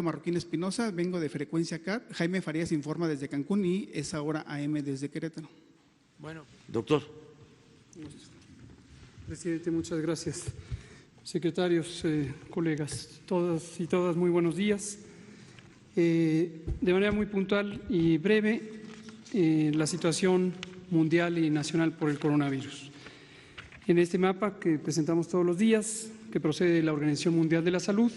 Marroquín Espinosa, vengo de Frecuencia CAT. Jaime Farías informa desde Cancún y es ahora AM desde Querétaro. Bueno, doctor. Presidente, muchas gracias. Secretarios, colegas, todas y todas, muy buenos días. De manera muy puntual y breve, la situación mundial y nacional por el coronavirus. En este mapa que presentamos todos los días, que procede de la Organización Mundial de la Salud,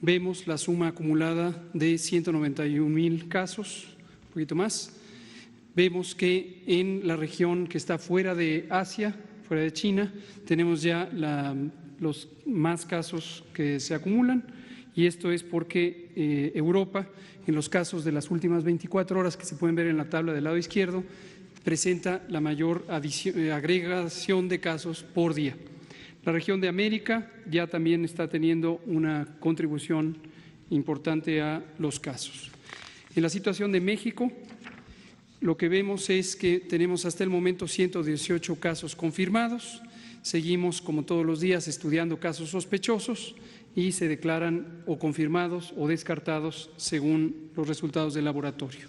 vemos la suma acumulada de 191,000 casos, un poquito más. Vemos que en la región que está fuera de Asia, fuera de China, tenemos ya los más casos que se acumulan, y esto es porque Europa, en los casos de las últimas 24 horas que se pueden ver en la tabla del lado izquierdo, presenta la mayor agregación de casos por día. La región de América ya también está teniendo una contribución importante a los casos. En la situación de México, lo que vemos es que tenemos hasta el momento 118 casos confirmados. Seguimos, como todos los días, estudiando casos sospechosos y se declaran o confirmados o descartados según los resultados del laboratorio.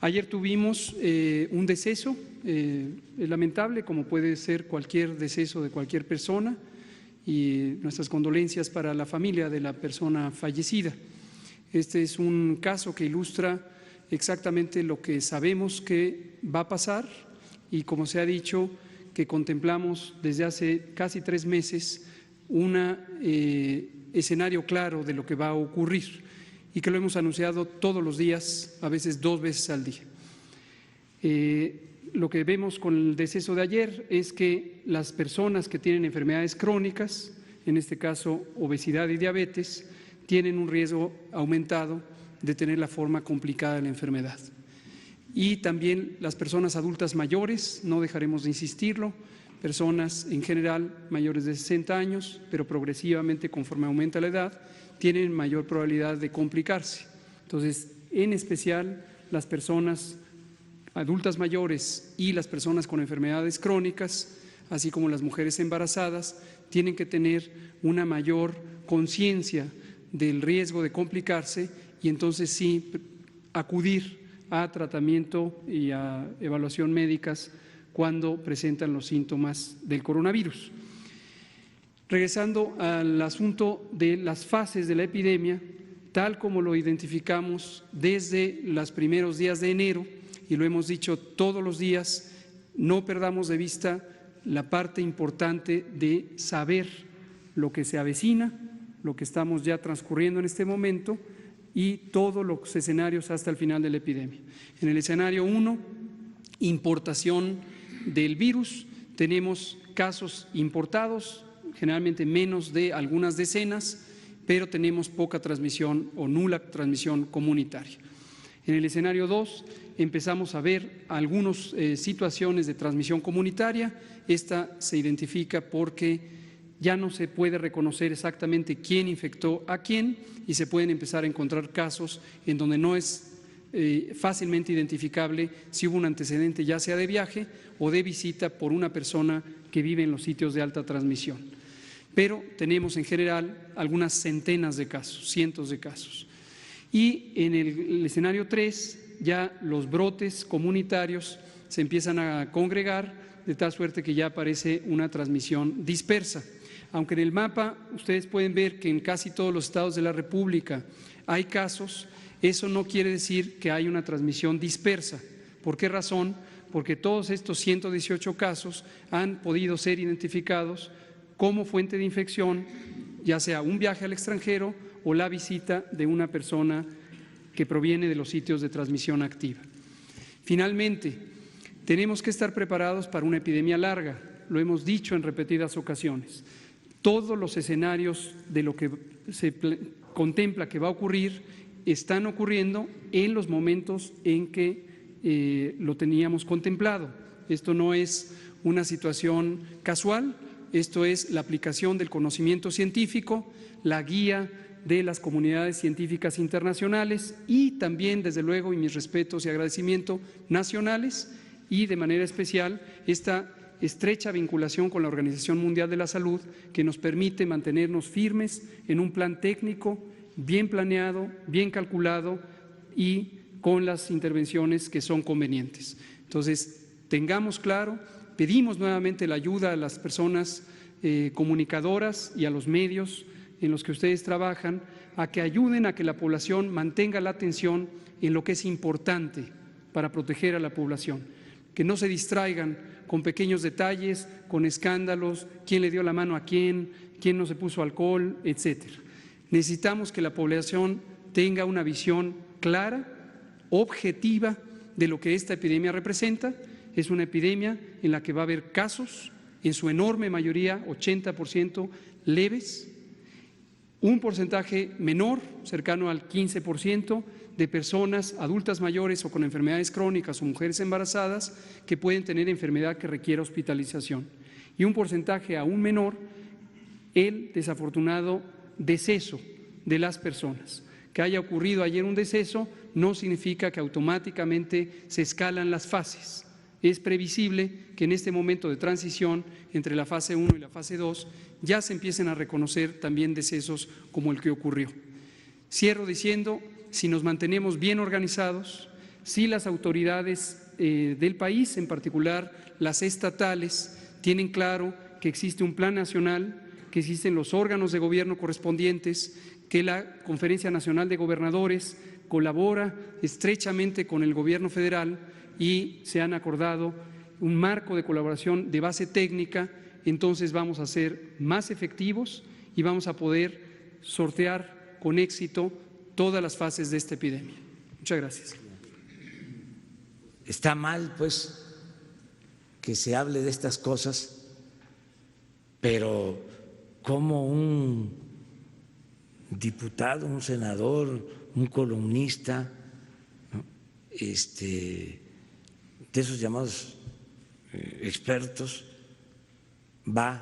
Ayer tuvimos un deceso lamentable, como puede ser cualquier deceso de cualquier persona, y nuestras condolencias para la familia de la persona fallecida. Este es un caso que ilustra exactamente lo que sabemos que va a pasar y, como se ha dicho, que contemplamos desde hace casi 3 meses un escenario claro de lo que va a ocurrir y que lo hemos anunciado todos los días, a veces 2 veces al día. Lo que vemos con el deceso de ayer es que las personas que tienen enfermedades crónicas, en este caso obesidad y diabetes, tienen un riesgo aumentado de tener la forma complicada de la enfermedad. Y también las personas adultas mayores, no dejaremos de insistirlo, personas en general mayores de 60 años, pero progresivamente conforme aumenta la edad, tienen mayor probabilidad de complicarse. Entonces, en especial las personas adultas mayores y las personas con enfermedades crónicas, así como las mujeres embarazadas, tienen que tener una mayor conciencia del riesgo de complicarse y entonces sí acudir a tratamiento y a evaluación médicas cuando presentan los síntomas del coronavirus. Regresando al asunto de las fases de la epidemia, tal como lo identificamos desde los primeros días de enero, y lo hemos dicho todos los días, no perdamos de vista la parte importante de saber lo que se avecina, lo que estamos ya transcurriendo en este momento y todos los escenarios hasta el final de la epidemia. En el escenario 1, importación del virus, tenemos casos importados, generalmente menos de algunas decenas, pero tenemos poca transmisión o nula transmisión comunitaria. En el escenario 2 empezamos a ver algunas situaciones de transmisión comunitaria. Esta se identifica porque ya no se puede reconocer exactamente quién infectó a quién y se pueden empezar a encontrar casos en donde no es fácilmente identificable si hubo un antecedente ya sea de viaje o de visita por una persona que vive en los sitios de alta transmisión. Pero tenemos en general algunas centenas de casos, cientos de casos. Y en el escenario 3 ya los brotes comunitarios se empiezan a congregar de tal suerte que ya aparece una transmisión dispersa. Aunque en el mapa ustedes pueden ver que en casi todos los estados de la República hay casos, eso no quiere decir que hay una transmisión dispersa. ¿Por qué razón? Porque todos estos 118 casos han podido ser identificados como fuente de infección, ya sea un viaje al extranjero o la visita de una persona que proviene de los sitios de transmisión activa. Finalmente, tenemos que estar preparados para una epidemia larga, lo hemos dicho en repetidas ocasiones. Todos los escenarios de lo que se contempla que va a ocurrir están ocurriendo en los momentos en que lo teníamos contemplado. Esto no es una situación casual, esto es la aplicación del conocimiento científico, la guía de las comunidades científicas internacionales y también, desde luego, y mis respetos y agradecimiento, nacionales, y de manera especial esta estrecha vinculación con la Organización Mundial de la Salud que nos permite mantenernos firmes en un plan técnico bien planeado, bien calculado y con las intervenciones que son convenientes. Entonces, tengamos claro, pedimos nuevamente la ayuda a las personas comunicadoras y a los medios en los que ustedes trabajan, a que ayuden a que la población mantenga la atención en lo que es importante para proteger a la población, que no se distraigan con pequeños detalles, con escándalos, quién le dio la mano a quién no se puso alcohol, etcétera. Necesitamos que la población tenga una visión clara, objetiva de lo que esta epidemia representa. Es una epidemia en la que va a haber casos, en su enorme mayoría, 80% leves, un porcentaje menor, cercano al 15%, de personas adultas mayores o con enfermedades crónicas o mujeres embarazadas que pueden tener enfermedad que requiera hospitalización. Y un porcentaje aún menor, el desafortunado deceso de las personas. Que haya ocurrido ayer un deceso no significa que automáticamente se escalan las fases. Es previsible que en este momento de transición entre la fase 1 y la fase 2 ya se empiecen a reconocer también decesos como el que ocurrió. Cierro diciendo, si nos mantenemos bien organizados, si las autoridades del país, en particular las estatales, tienen claro que existe un plan nacional, que existen los órganos de gobierno correspondientes, que la Conferencia Nacional de Gobernadores colabora estrechamente con el Gobierno federal y se han acordado un marco de colaboración de base técnica, entonces vamos a ser más efectivos y vamos a poder sortear con éxito todas las fases de esta epidemia. Muchas gracias. Está mal, pues, que se hable de estas cosas, pero como un diputado, un senador, un columnista, ¿no?, de esos llamados expertos, va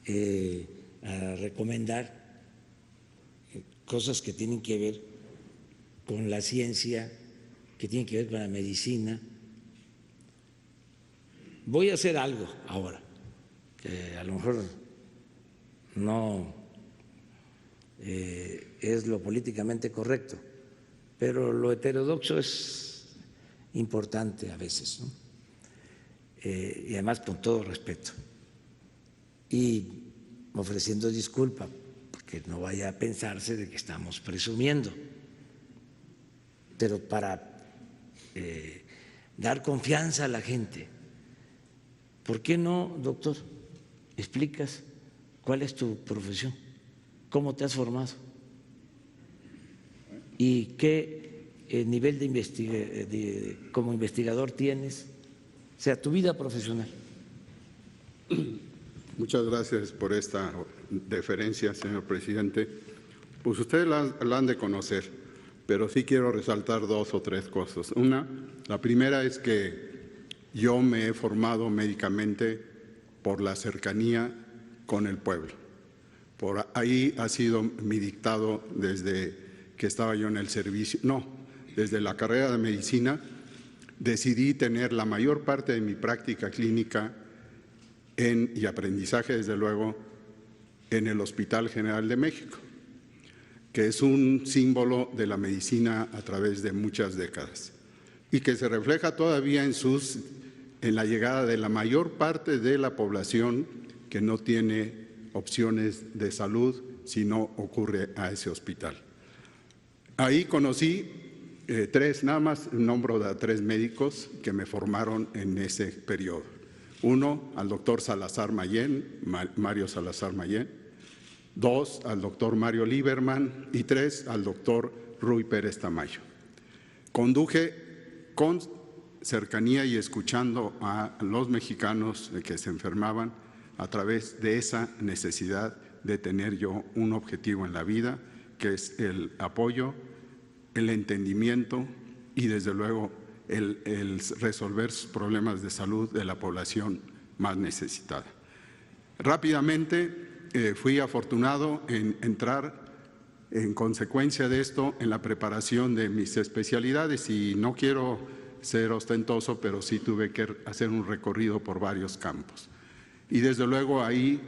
a recomendar cosas que tienen que ver con la ciencia, que tienen que ver con la medicina. Voy a hacer algo ahora, que a lo mejor no es lo políticamente correcto, pero lo heterodoxo es importante a veces, ¿no? Y además con todo respeto y ofreciendo disculpa, que no vaya a pensarse de que estamos presumiendo, pero para dar confianza a la gente. ¿Por qué no, doctor, explicas cuál es tu profesión, cómo te has formado y qué nivel como investigador tienes, o sea, tu vida profesional? Muchas gracias por esta deferencia, señor presidente. Pues ustedes la han de conocer, pero sí quiero resaltar dos o tres cosas. La primera es que yo me he formado médicamente por la cercanía con el pueblo. Por ahí ha sido mi dictado desde que estaba yo en el servicio. No, desde la carrera de medicina decidí tener la mayor parte de mi práctica clínica y aprendizaje, desde luego, en el Hospital General de México, que es un símbolo de la medicina a través de muchas décadas y que se refleja todavía en la llegada de la mayor parte de la población que no tiene opciones de salud si no ocurre a ese hospital. Ahí conocí nada más nombro a tres médicos que me formaron en ese periodo. Uno, al doctor Salazar Mayén, Mario Salazar Mayén. Dos, al doctor Mario Lieberman. Y tres, al doctor Ruy Pérez Tamayo. Conduje con cercanía y escuchando a los mexicanos que se enfermaban a través de esa necesidad de tener yo un objetivo en la vida, que es el apoyo, el entendimiento y, desde luego, el resolver sus problemas de salud de la población más necesitada. Rápidamente fui afortunado en entrar, en consecuencia de esto, en la preparación de mis especialidades, y no quiero ser ostentoso, pero sí tuve que hacer un recorrido por varios campos. Y desde luego ahí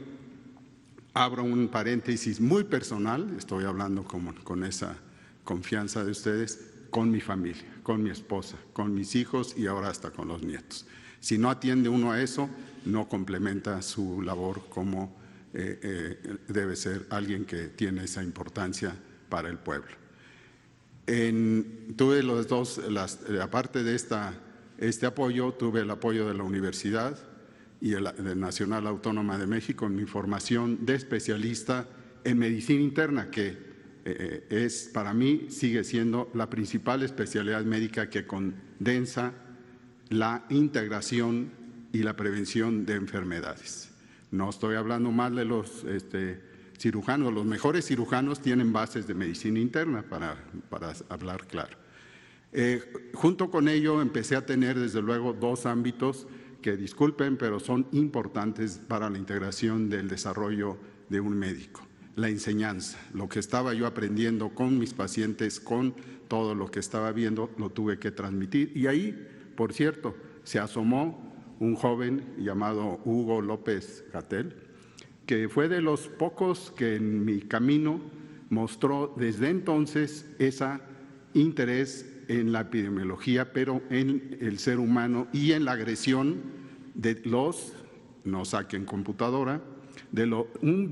Abro un paréntesis muy personal, estoy hablando con esa confianza de ustedes, con mi familia, con mi esposa, con mis hijos y ahora hasta con los nietos. Si no atiende uno a eso, no complementa su labor como debe ser alguien que tiene esa importancia para el pueblo. Tuve los dos, aparte de este apoyo, tuve el apoyo de la universidad y de Nacional Autónoma de México en mi formación de especialista en medicina interna, que para mí sigue siendo la principal especialidad médica que condensa la integración y la prevención de enfermedades. No estoy hablando mal de los cirujanos, los mejores cirujanos tienen bases de medicina interna, para hablar claro. Junto con ello empecé a tener desde luego dos ámbitos que, disculpen, pero son importantes para la integración del desarrollo de un médico. La enseñanza, lo que estaba yo aprendiendo con mis pacientes, con todo lo que estaba viendo, lo tuve que transmitir. Y ahí, por cierto, se asomó un joven llamado Hugo López Gatell, que fue de los pocos que en mi camino mostró desde entonces ese interés en la epidemiología, pero en el ser humano y en la agresión de no saquen computadora, de un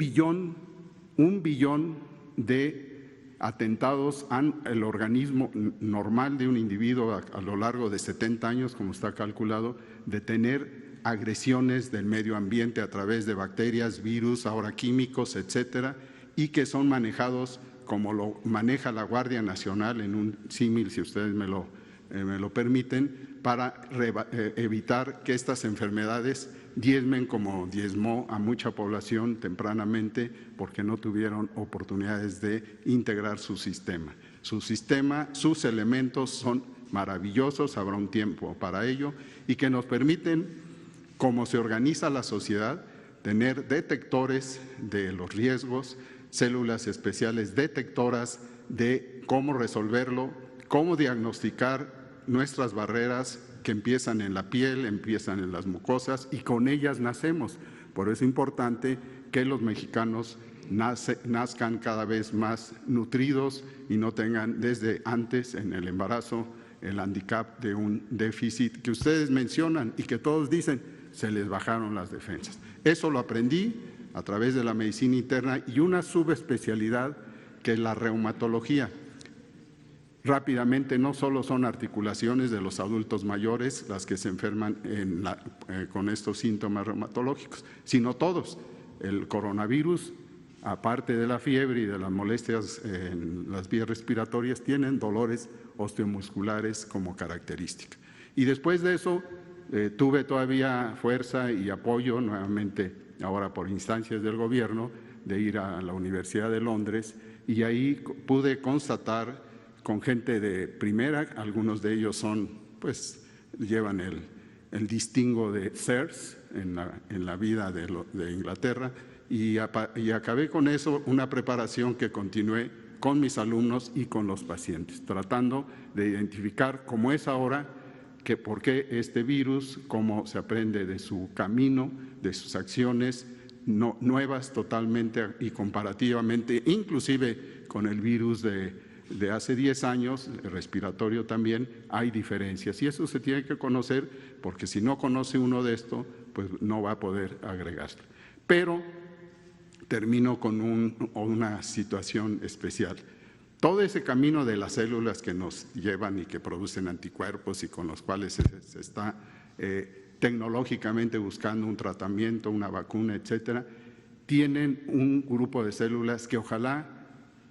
billón de atentados al organismo normal de un individuo a lo largo de 70 años, como está calculado, de tener agresiones del medio ambiente a través de bacterias, virus, ahora químicos, etcétera, y que son manejados como lo maneja la Guardia Nacional en un símil, si ustedes me lo permiten, para evitar que estas enfermedades diezmen como diezmó a mucha población tempranamente, porque no tuvieron oportunidades de integrar su sistema. Su sistema, sus elementos son maravillosos, habrá un tiempo para ello, y que nos permiten, como se organiza la sociedad, tener detectores de los riesgos, células especiales detectoras de cómo resolverlo, cómo diagnosticar nuestras barreras que empiezan en la piel, empiezan en las mucosas, y con ellas nacemos. Por eso es importante que los mexicanos nazcan cada vez más nutridos y no tengan desde antes en el embarazo el handicap de un déficit que ustedes mencionan y que todos dicen se les bajaron las defensas. Eso lo aprendí a través de la medicina interna y una subespecialidad que es la reumatología. Rápidamente, no solo son articulaciones de los adultos mayores las que se enferman con estos síntomas reumatológicos, sino todos. El coronavirus, aparte de la fiebre y de las molestias en las vías respiratorias, tienen dolores osteomusculares como característica. Y después de eso, tuve todavía fuerza y apoyo nuevamente, ahora por instancias del gobierno, de ir a la Universidad de Londres, y ahí pude constatar con gente de primera, algunos de ellos llevan el distingo de Sirs en la vida de Inglaterra, y acabé con eso una preparación que continué con mis alumnos y con los pacientes, tratando de identificar cómo es ahora, por qué este virus, cómo se aprende de su camino, de sus acciones nuevas totalmente y comparativamente, inclusive con el virus de hace 10 años, el respiratorio también, hay diferencias. Y eso se tiene que conocer, porque si no conoce uno de esto, pues no va a poder agregarse. Pero termino con una situación especial. Todo ese camino de las células que nos llevan y que producen anticuerpos y con los cuales se está tecnológicamente buscando un tratamiento, una vacuna, etcétera, tienen un grupo de células que ojalá,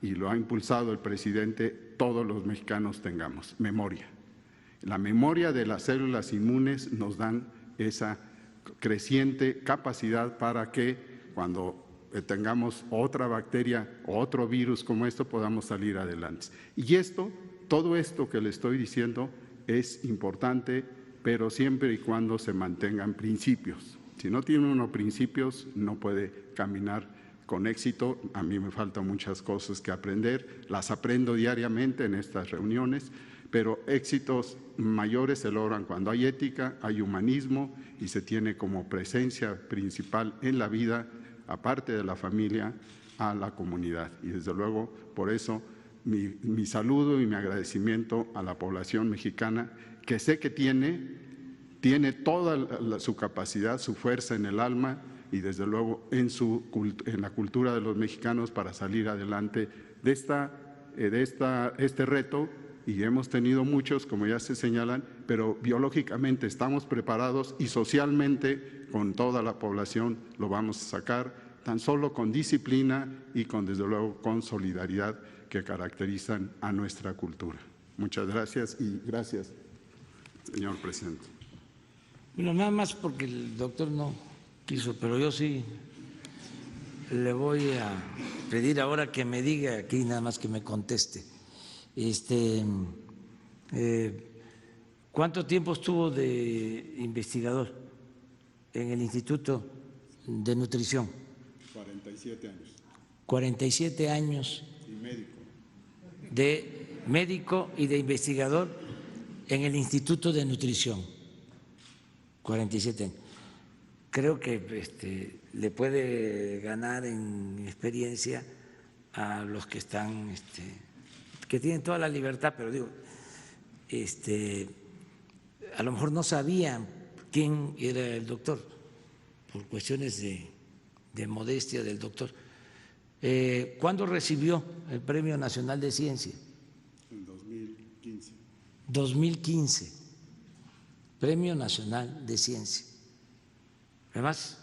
y lo ha impulsado el presidente, todos los mexicanos tengamos: memoria. La memoria de las células inmunes nos dan esa creciente capacidad para que cuando tengamos otra bacteria o otro virus como esto, podamos salir adelante. Y todo esto que le estoy diciendo es importante, pero siempre y cuando se mantengan principios. Si no tiene uno principios, no puede caminar con éxito. A mí me faltan muchas cosas que aprender, las aprendo diariamente en estas reuniones, pero éxitos mayores se logran cuando hay ética, hay humanismo y se tiene como presencia principal en la vida aparte de la familia, a la comunidad. Y desde luego, por eso, mi saludo y mi agradecimiento a la población mexicana, que sé que tiene toda su capacidad, su fuerza en el alma y desde luego en la cultura de los mexicanos para salir adelante de este reto. Y hemos tenido muchos, como ya se señalan, pero biológicamente estamos preparados y socialmente con toda la población lo vamos a sacar, tan solo con disciplina y desde luego con solidaridad que caracterizan a nuestra cultura. Muchas gracias y gracias, señor presidente. Bueno, nada más porque el doctor no quiso, pero yo sí le voy a pedir ahora que me diga aquí, nada más que me conteste. ¿Cuánto tiempo estuvo de investigador en el Instituto de Nutrición? 47 años. 47 años. Y médico. De médico y de investigador en el Instituto de Nutrición. 47 años. Creo que le puede ganar en experiencia a los que están, que tienen toda la libertad, pero digo, a lo mejor no sabían quién era el doctor, por cuestiones de modestia del doctor. ¿Cuándo recibió el Premio Nacional de Ciencia? En 2015. 2015, Premio Nacional de Ciencia. Además,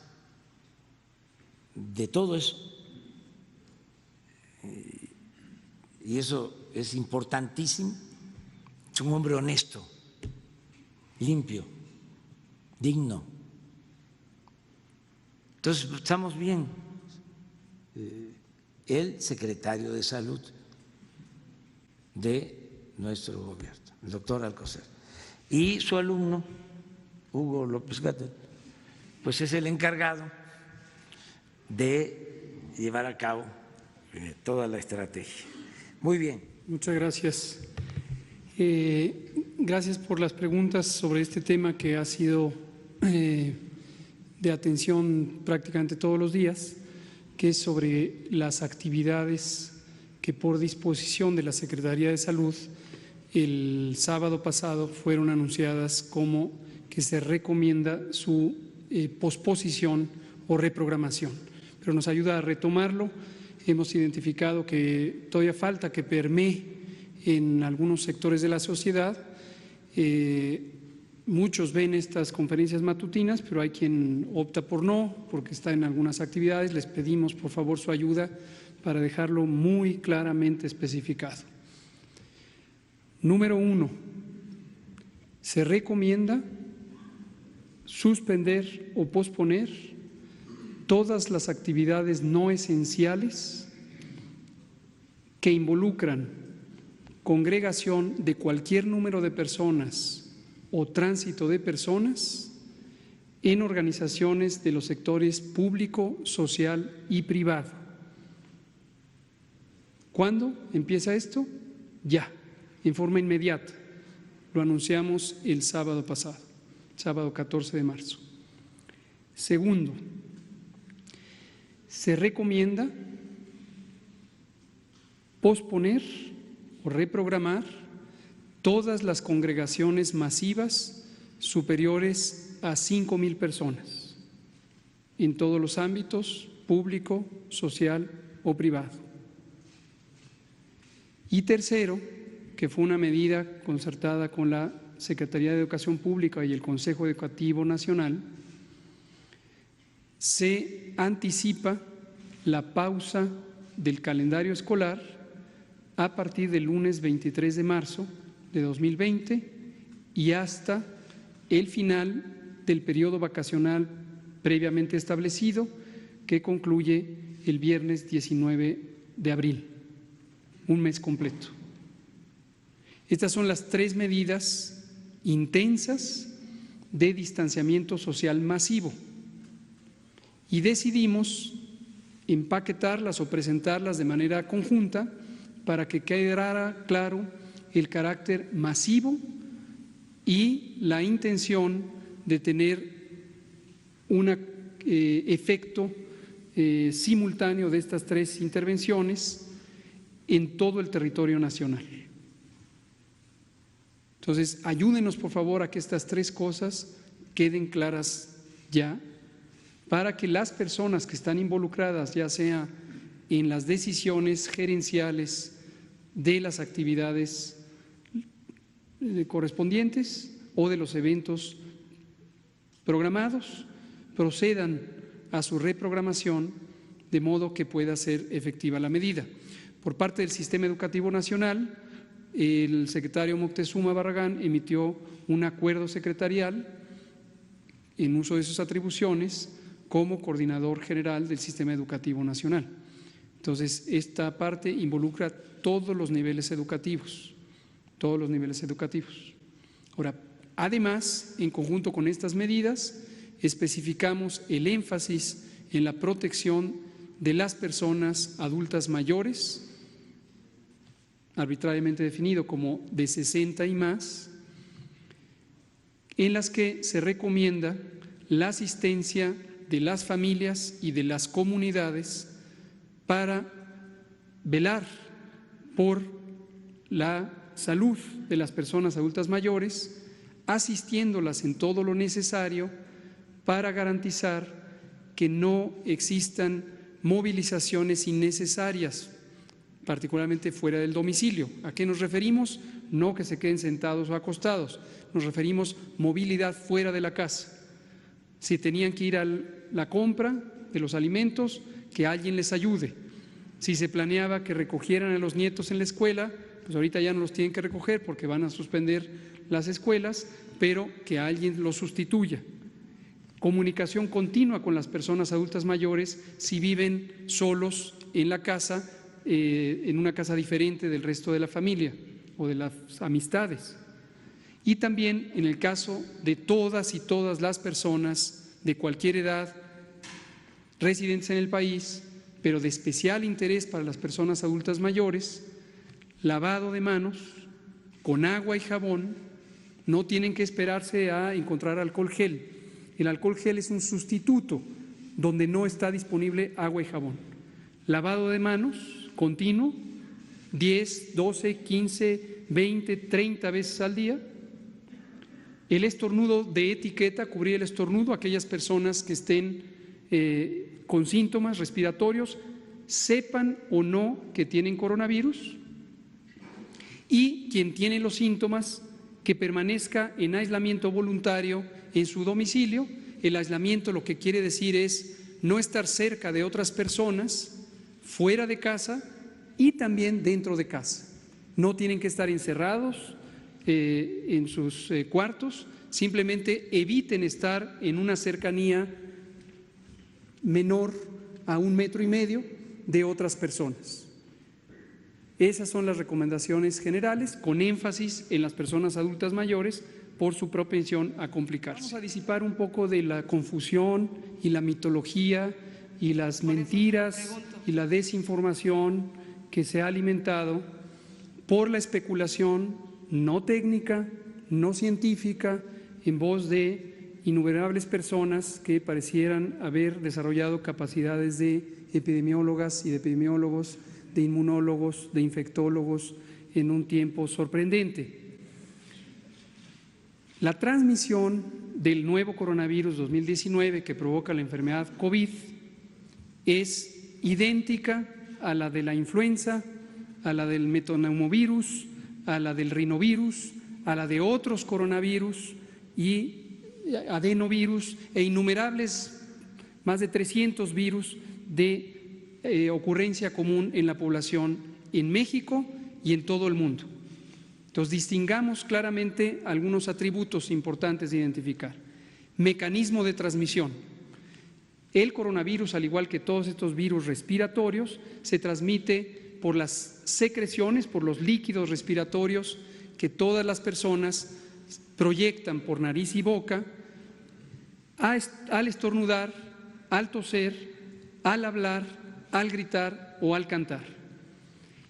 de todo eso, y eso es importantísimo, es un hombre honesto, limpio, digno. Entonces, estamos bien. El secretario de Salud de nuestro gobierno, el doctor Alcocer, y su alumno, Hugo López Gatell, pues es el encargado de llevar a cabo toda la estrategia. Muy bien. Muchas gracias. Gracias por las preguntas sobre este tema que ha sido de atención prácticamente todos los días, que es sobre las actividades que por disposición de la Secretaría de Salud el sábado pasado fueron anunciadas como que se recomienda su posposición o reprogramación. Pero nos ayuda a retomarlo. Hemos identificado que todavía falta que permee en algunos sectores de la sociedad. Muchos ven estas conferencias matutinas, pero hay quien opta por no, porque está en algunas actividades. Les pedimos por favor su ayuda para dejarlo muy claramente especificado. Número 1, se recomienda suspender o posponer todas las actividades no esenciales que involucran congregación de cualquier número de personas o tránsito de personas en organizaciones de los sectores público, social y privado. ¿Cuándo empieza esto? Ya, en forma inmediata. Lo anunciamos el sábado pasado, sábado 14 de marzo. Segundo, se recomienda posponer o reprogramar todas las congregaciones masivas superiores a 5,000 personas en todos los ámbitos, público, social o privado. Y tercero, que fue una medida concertada con la Secretaría de Educación Pública y el Consejo Educativo Nacional, se anticipa la pausa del calendario escolar a partir del lunes 23 de marzo de 2020 y hasta el final del periodo vacacional previamente establecido, que concluye el viernes 19 de abril, un mes completo. Estas son las 3 medidas intensas de distanciamiento social masivo y decidimos empaquetarlas o presentarlas de manera conjunta para que quedara claro el carácter masivo y la intención de tener un efecto simultáneo de estas 3 intervenciones en todo el territorio nacional. Entonces, ayúdenos por favor a que estas 3 cosas queden claras ya, para que las personas que están involucradas, ya sea en las decisiones gerenciales de las actividades correspondientes o de los eventos programados, procedan a su reprogramación de modo que pueda ser efectiva la medida. Por parte del Sistema Educativo Nacional, el secretario Moctezuma Barragán emitió un acuerdo secretarial en uso de sus atribuciones como coordinador general del Sistema Educativo Nacional. Entonces, esta parte involucra todos los niveles educativos, todos los niveles educativos. Ahora, además, en conjunto con estas medidas, especificamos el énfasis en la protección de las personas adultas mayores, arbitrariamente definido como de 60 y más, en las que se recomienda la asistencia de las familias y de las comunidades para velar por la salud de las personas adultas mayores, asistiéndolas en todo lo necesario para garantizar que no existan movilizaciones innecesarias, particularmente fuera del domicilio. ¿A qué nos referimos? No que se queden sentados o acostados, nos referimos movilidad fuera de la casa. Si tenían que ir a la compra de los alimentos, que alguien les ayude. Si se planeaba que recogieran a los nietos en la escuela, pues ahorita ya no los tienen que recoger porque van a suspender las escuelas, pero que alguien los sustituya. Comunicación continua con las personas adultas mayores si viven solos en la casa, en una casa diferente del resto de la familia o de las amistades. Y también en el caso de todas y todas las personas de cualquier edad residentes en el país, pero de especial interés para las personas adultas mayores, lavado de manos con agua y jabón, no tienen que esperarse a encontrar alcohol gel. El alcohol gel es un sustituto donde no está disponible agua y jabón. Lavado de manos continuo, 10, 12, 15, 20, 30 veces al día. El estornudo de etiqueta, cubrir el estornudo a aquellas personas que estén con síntomas respiratorios, sepan o no que tienen coronavirus, y quien tiene los síntomas que permanezca en aislamiento voluntario en su domicilio. El aislamiento lo que quiere decir es no estar cerca de otras personas, fuera de casa y también dentro de casa. No tienen que estar encerrados en sus cuartos, simplemente eviten estar en una cercanía menor a 1,5 metros de otras personas. Esas son las recomendaciones generales, con énfasis en las personas adultas mayores por su propensión a complicarse. Vamos a disipar un poco de la confusión y la mitología y las mentiras y la desinformación que se ha alimentado por la especulación no técnica, no científica, en voz de innumerables personas que parecieran haber desarrollado capacidades de epidemiólogas y de epidemiólogos, de inmunólogos, de infectólogos en un tiempo sorprendente. La transmisión del nuevo coronavirus 2019 que provoca la enfermedad COVID es idéntica a la de la influenza, a la del metoneumovirus, a la del rinovirus, a la de otros coronavirus y adenovirus e innumerables, más de 300 virus de ocurrencia común en la población en México y en todo el mundo. Entonces, distingamos claramente algunos atributos importantes de identificar. Mecanismo de transmisión. El coronavirus, al igual que todos estos virus respiratorios, se transmite por las secreciones, por los líquidos respiratorios que todas las personas proyectan por nariz y boca al estornudar, al toser, al hablar, al gritar o al cantar.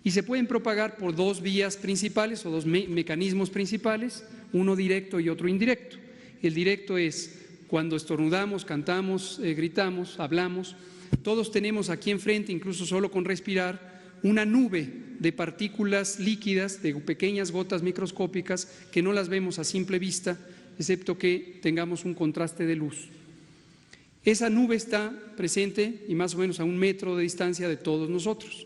Y se pueden propagar por 2 vías principales o 2 mecanismos principales, uno directo y otro indirecto. El directo es cuando estornudamos, cantamos, gritamos, hablamos, Todos tenemos aquí enfrente, incluso solo con respirar, una nube de partículas líquidas, de pequeñas gotas microscópicas que no las vemos a simple vista, excepto que tengamos un contraste de luz. Esa nube está presente y más o menos a 1 metro de distancia de todos nosotros.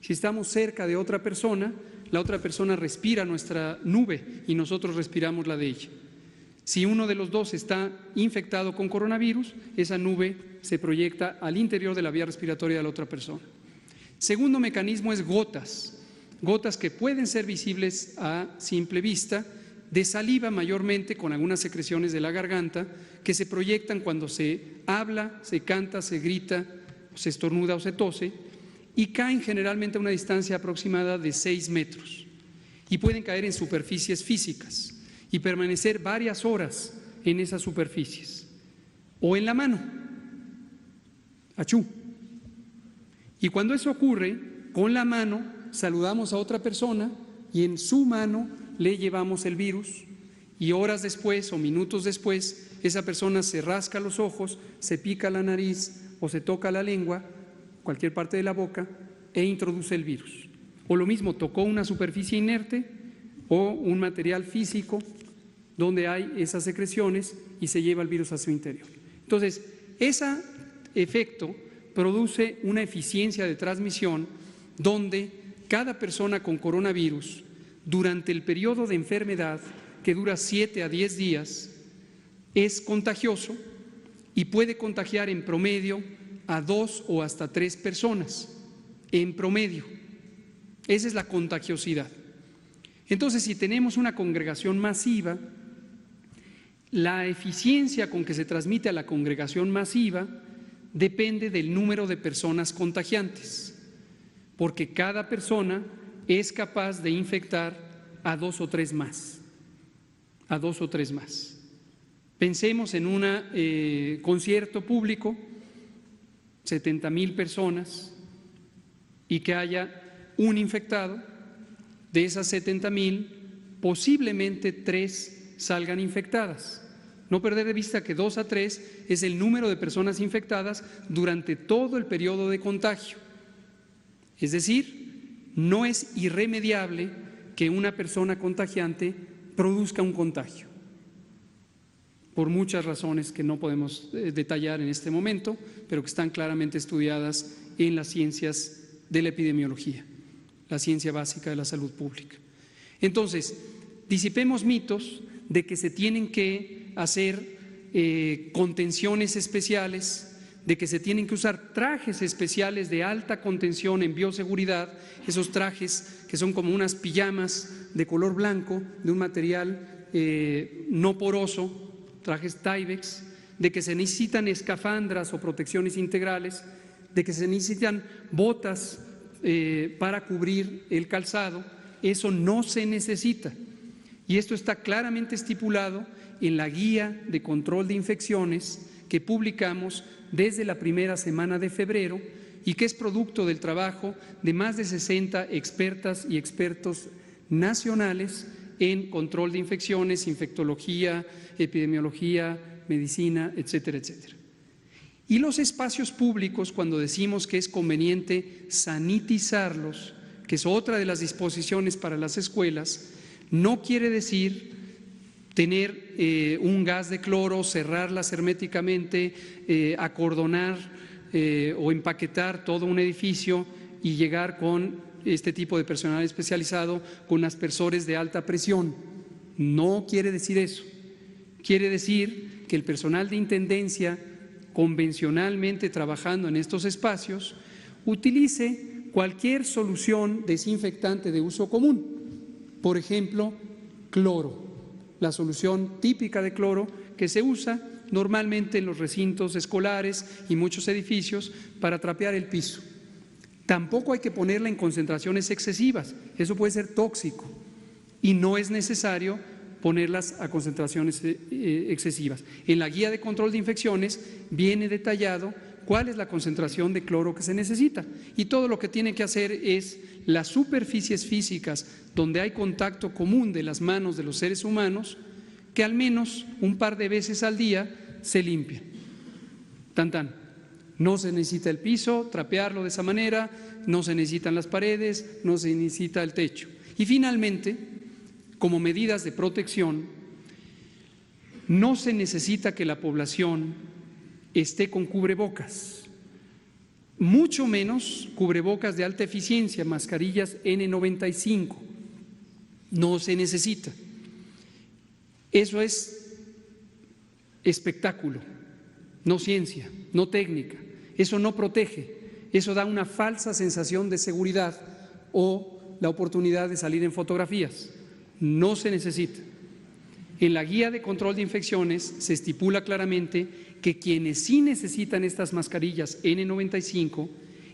Si estamos cerca de otra persona, la otra persona respira nuestra nube y nosotros respiramos la de ella. Si uno de los dos está infectado con coronavirus, esa nube se proyecta al interior de la vía respiratoria de la otra persona. Segundo mecanismo es gotas, gotas que pueden ser visibles a simple vista, de saliva mayormente, con algunas secreciones de la garganta, que se proyectan cuando se habla, se canta, se grita, se estornuda o se tose, y caen generalmente a una distancia aproximada de 6 metros, y pueden caer en superficies físicas y permanecer varias horas en esas superficies, o en la mano, achú. Y cuando eso ocurre, con la mano saludamos a otra persona y en su mano le llevamos el virus, y horas después o minutos después esa persona se rasca los ojos, se pica la nariz o se toca la lengua, cualquier parte de la boca, e introduce el virus. O lo mismo, tocó una superficie inerte o un material físico donde hay esas secreciones y se lleva el virus a su interior. Entonces, ese efecto produce una eficiencia de transmisión donde cada persona con coronavirus, durante el periodo de enfermedad, que dura 7 a 10 días, es contagioso y puede contagiar en promedio a 2 o hasta 3 personas, en promedio. Esa es la contagiosidad. Entonces, si tenemos una congregación masiva, la eficiencia con que se transmite a la congregación masiva depende del número de personas contagiantes, porque cada persona es capaz de infectar a 2 o 3 más, a 2 o 3 más. Pensemos en un concierto público, 70,000 personas, y que haya un infectado. De esas 70,000, posiblemente 3 salgan infectadas. No perder de vista que 2 a 3 es el número de personas infectadas durante todo el periodo de contagio. Es decir, no es irremediable que una persona contagiante produzca un contagio, por muchas razones que no podemos detallar en este momento, pero que están claramente estudiadas en las ciencias de la epidemiología, la ciencia básica de la salud pública. Entonces, disipemos mitos de que se tienen que hacer contenciones especiales, de que se tienen que usar trajes especiales de alta contención en bioseguridad, esos trajes que son como unas pijamas de color blanco, de un material no poroso, trajes Tyvek, de que se necesitan escafandras o protecciones integrales, de que se necesitan botas para cubrir el calzado. Eso no se necesita. Y esto está claramente estipulado en la guía de control de infecciones que publicamos desde la primera semana de febrero y que es producto del trabajo de más de 60 expertas y expertos nacionales en control de infecciones, infectología, epidemiología, medicina, etcétera, etcétera. Y los espacios públicos, cuando decimos que es conveniente sanitizarlos, que es otra de las disposiciones para las escuelas, no quiere decir tener un gas de cloro, cerrarlas herméticamente, acordonar o empaquetar todo un edificio y llegar con este tipo de personal especializado con aspersores de alta presión. No quiere decir eso. Quiere decir que el personal de intendencia, convencionalmente trabajando en estos espacios, utilice cualquier solución desinfectante de uso común. Por ejemplo, cloro, la solución típica de cloro que se usa normalmente en los recintos escolares y muchos edificios para trapear el piso. Tampoco hay que ponerla en concentraciones excesivas, eso puede ser tóxico y no es necesario ponerlas a concentraciones excesivas. En la guía de control de infecciones viene detallado cuál es la concentración de cloro que se necesita y todo lo que tiene que hacer es las superficies físicas donde hay contacto común de las manos de los seres humanos, que al menos un par de veces al día se limpien. Tan tan. No se necesita el piso, trapearlo de esa manera, no se necesitan las paredes, no se necesita el techo. Y finalmente, como medidas de protección, no se necesita que la población esté con cubrebocas, mucho menos cubrebocas de alta eficiencia, mascarillas N95. No se necesita. Eso es espectáculo, no ciencia, no técnica. Eso no protege, eso da una falsa sensación de seguridad o la oportunidad de salir en fotografías. No se necesita. En la guía de control de infecciones se estipula claramente que quienes sí necesitan estas mascarillas N95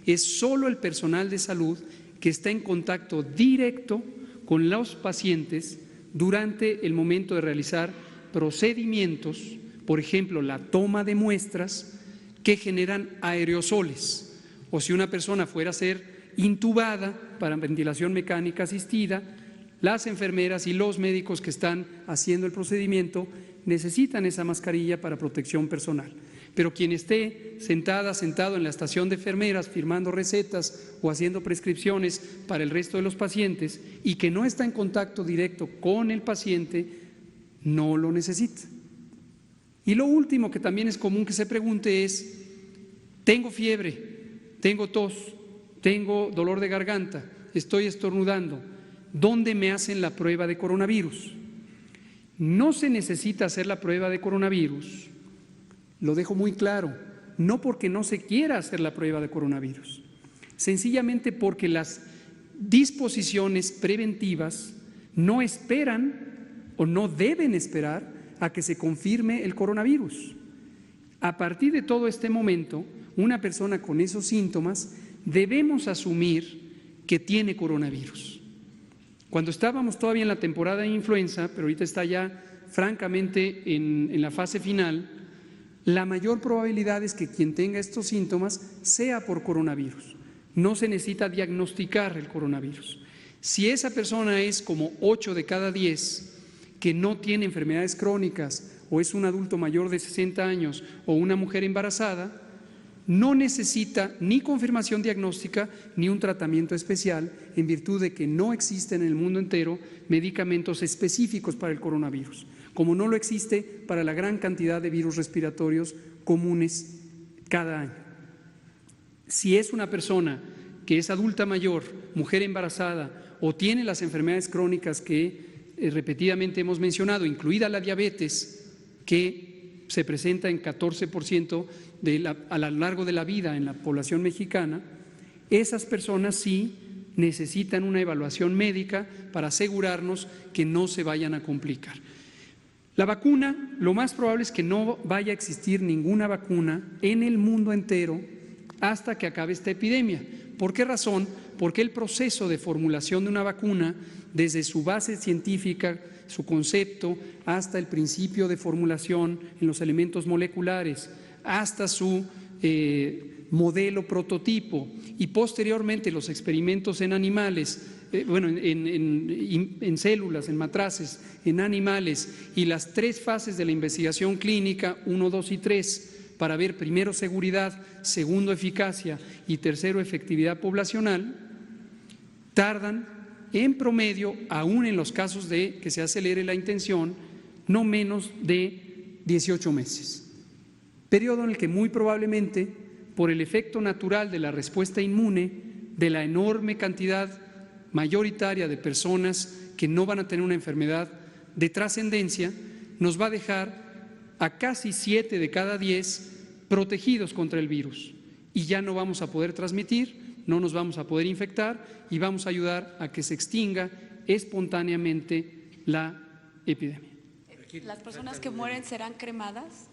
es solo el personal de salud que está en contacto directo con los pacientes durante el momento de realizar procedimientos, por ejemplo, la toma de muestras que generan aerosoles, o si una persona fuera a ser intubada para ventilación mecánica asistida, las enfermeras y los médicos que están haciendo el procedimiento necesitan esa mascarilla para protección personal. Pero quien esté sentado en la estación de enfermeras firmando recetas o haciendo prescripciones para el resto de los pacientes y que no está en contacto directo con el paciente, no lo necesita. Y lo último que también es común que se pregunte es: tengo fiebre, tengo tos, tengo dolor de garganta, estoy estornudando, ¿dónde me hacen la prueba de coronavirus? No se necesita hacer la prueba de coronavirus, lo dejo muy claro, no porque no se quiera hacer la prueba de coronavirus, sencillamente porque las disposiciones preventivas no esperan o no deben esperar a que se confirme el coronavirus. A partir de todo este momento, una persona con esos síntomas debemos asumir que tiene coronavirus. Cuando estábamos todavía en la temporada de influenza, pero ahorita está ya francamente en la fase final, la mayor probabilidad es que quien tenga estos síntomas sea por coronavirus. No se necesita diagnosticar el coronavirus. Si esa persona es como 8 de cada 10 que no tiene enfermedades crónicas o es un adulto mayor de 60 años o una mujer embarazada, no necesita ni confirmación diagnóstica ni un tratamiento especial en virtud de que no existen en el mundo entero medicamentos específicos para el coronavirus, como no lo existe para la gran cantidad de virus respiratorios comunes cada año. Si es una persona que es adulta mayor, mujer embarazada o tiene las enfermedades crónicas que repetidamente hemos mencionado, incluida la diabetes, que se presenta en 14% a lo largo de la vida en la población mexicana, esas personas sí necesitan una evaluación médica para asegurarnos que no se vayan a complicar. La vacuna, lo más probable es que no vaya a existir ninguna vacuna en el mundo entero hasta que acabe esta epidemia. ¿Por qué razón? Porque el proceso de formulación de una vacuna, desde su base científica, su concepto, hasta el principio de formulación en los elementos moleculares, hasta su modelo prototipo y posteriormente los experimentos en animales, en células, en matraces, en animales, y las 3 fases de la investigación clínica, 1, 2 y 3, para ver primero seguridad, segundo eficacia y tercero efectividad poblacional, tardan en promedio, aún en los casos de que se acelere la intención, no menos de 18 meses. Periodo en el que muy probablemente, por el efecto natural de la respuesta inmune, de la enorme cantidad mayoritaria de personas que no van a tener una enfermedad de trascendencia, nos va a dejar a casi 7 de cada 10 protegidos contra el virus y ya no vamos a poder transmitir, no nos vamos a poder infectar y vamos a ayudar a que se extinga espontáneamente la epidemia. ¿Las personas que mueren serán cremadas?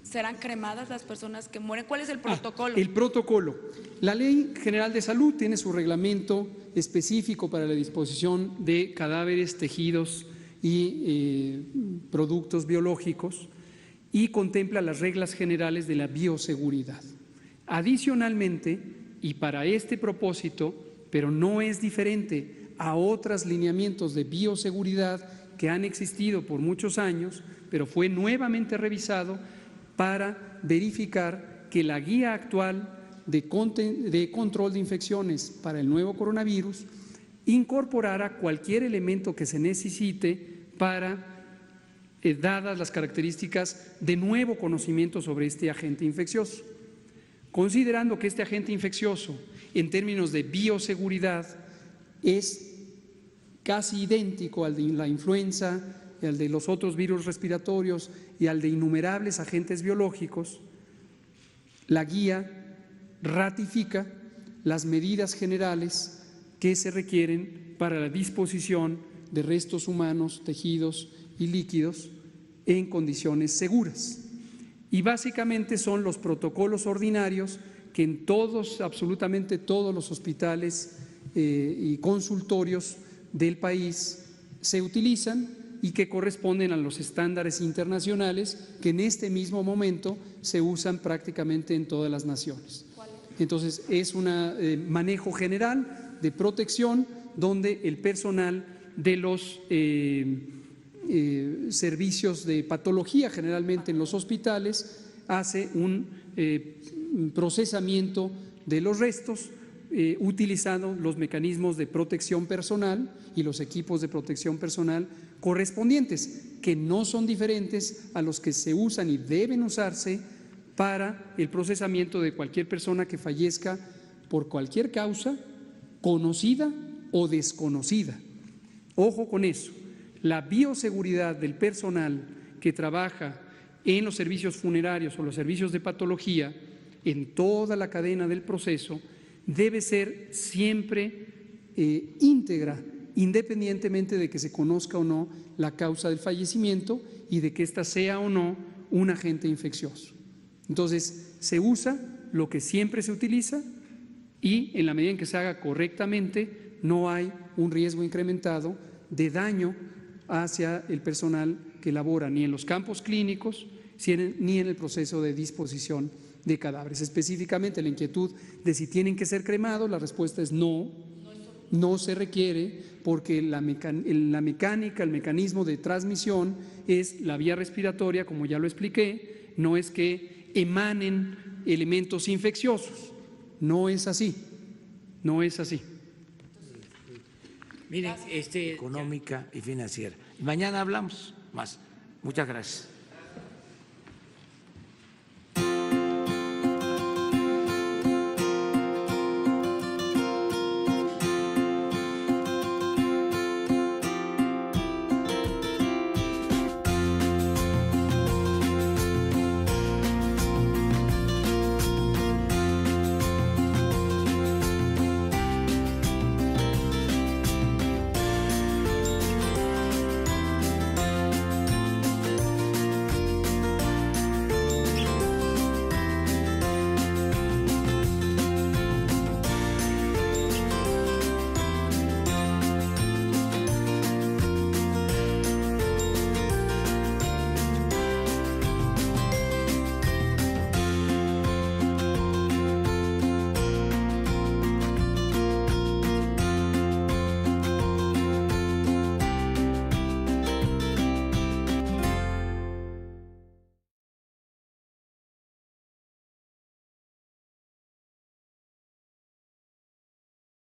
¿Serán cremadas las personas que mueren? ¿Cuál es el protocolo? El protocolo. La Ley General de Salud tiene su reglamento específico para la disposición de cadáveres, tejidos y productos biológicos y contempla las reglas generales de la bioseguridad. Adicionalmente, y para este propósito, pero no es diferente a otros lineamientos de bioseguridad que han existido por muchos años, pero fue nuevamente revisado para verificar que la guía actual de control de infecciones para el nuevo coronavirus incorporara cualquier elemento que se necesite para, dadas las características de nuevo conocimiento sobre este agente infeccioso. Considerando que este agente infeccioso, en términos de bioseguridad, es casi idéntico al de la influenza, y al de los otros virus respiratorios y al de innumerables agentes biológicos, la guía ratifica las medidas generales que se requieren para la disposición de restos humanos, tejidos y líquidos en condiciones seguras. Y básicamente son los protocolos ordinarios que en todos, absolutamente todos los hospitales y consultorios del país se utilizan y que corresponden a los estándares internacionales que en este mismo momento se usan prácticamente en todas las naciones. Entonces, es un manejo general de protección donde el personal de los servicios de patología, generalmente en los hospitales, hace un procesamiento de los restos utilizando los mecanismos de protección personal y los equipos de protección personal correspondientes, que no son diferentes a los que se usan y deben usarse para el procesamiento de cualquier persona que fallezca por cualquier causa, conocida o desconocida. Ojo con eso, la bioseguridad del personal que trabaja en los servicios funerarios o los servicios de patología, en toda la cadena del proceso, debe ser siempre íntegra, independientemente de que se conozca o no la causa del fallecimiento y de que ésta sea o no un agente infeccioso. Entonces, se usa lo que siempre se utiliza y en la medida en que se haga correctamente no hay un riesgo incrementado de daño hacia el personal que labora ni en los campos clínicos ni en el proceso de disposición de cadáveres. Específicamente la inquietud de si tienen que ser cremados, la respuesta es no, no se requiere porque la mecánica, el mecanismo de transmisión es la vía respiratoria, como ya lo expliqué, no es que emanen elementos infecciosos, no es así, no es así. Miren, económica y financiera. Mañana hablamos más. Muchas gracias.